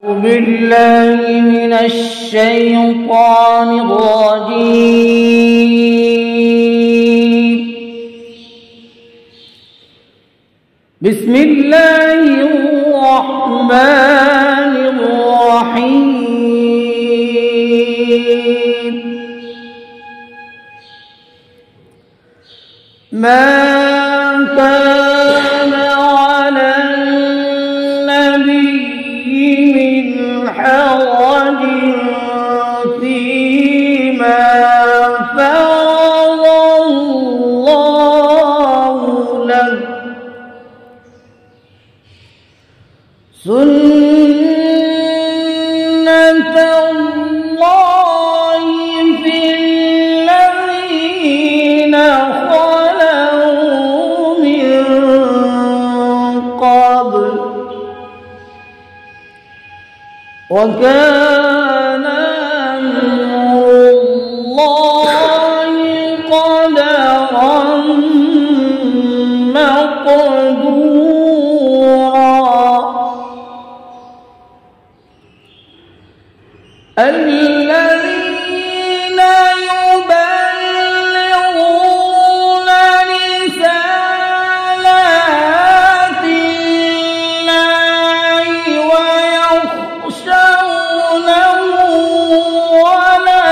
بالله من الشيطان الرجيم. بسم الله الرحمن الرحيم. ما كان على النبي من حرج فيما فرض الله له، سنة الله في الذين خلوا من قبل، وكان أمر الله قدرا مقدورا. الذين يبلغون رسالات الله ويخشونه ولا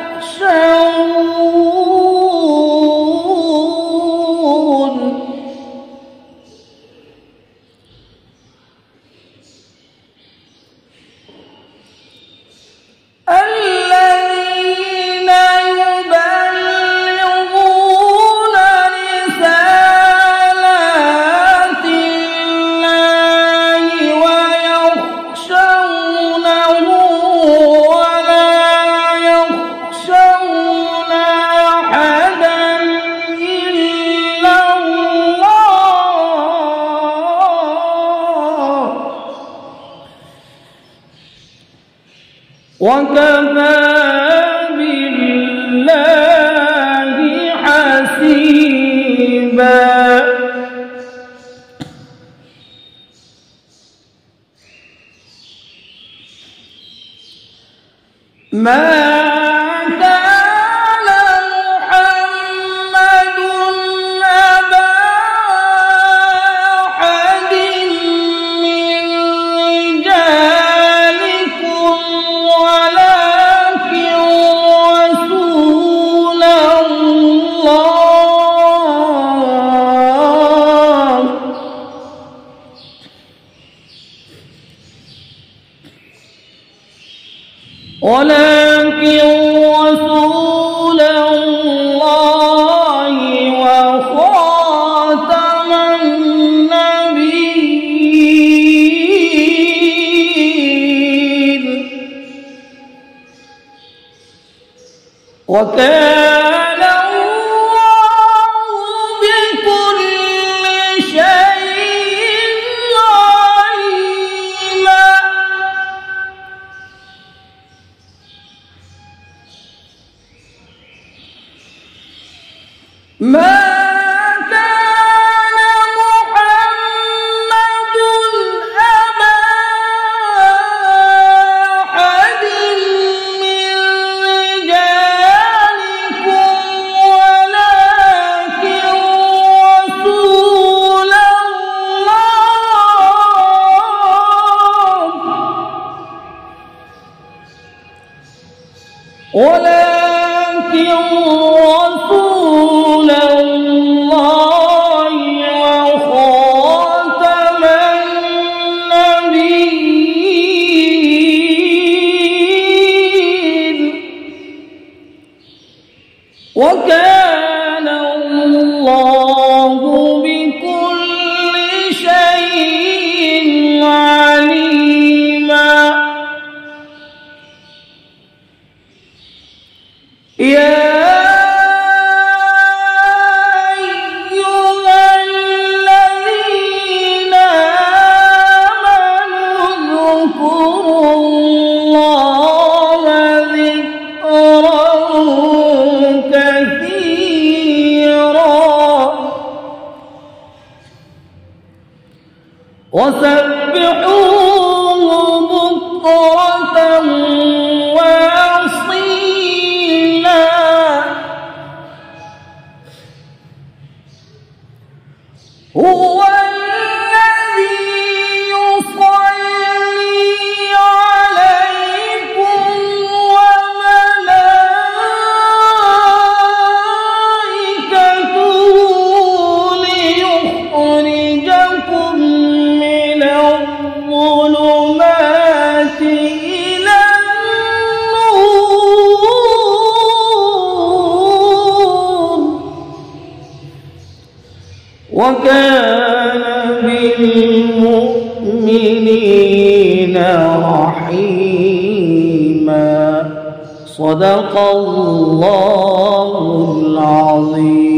يخشون. الذين يبلغون رسالات الله ويخشونه ولا يخشون أحدا إلا الله، وكفى بالله حسيبا. ما كان محمد أبا أحد من رجالكم ولكن رسول الله، وخاتم النبيين، وكان الله بكل شيء عليما. ما كان محمد أبا أحد من رجالكم ولكن رسول الله، وخاتم النبيين، وكان الله بكل شيء عليما. يا وسبحوه وكان بالمؤمنين رحيما. صدق الله العظيم.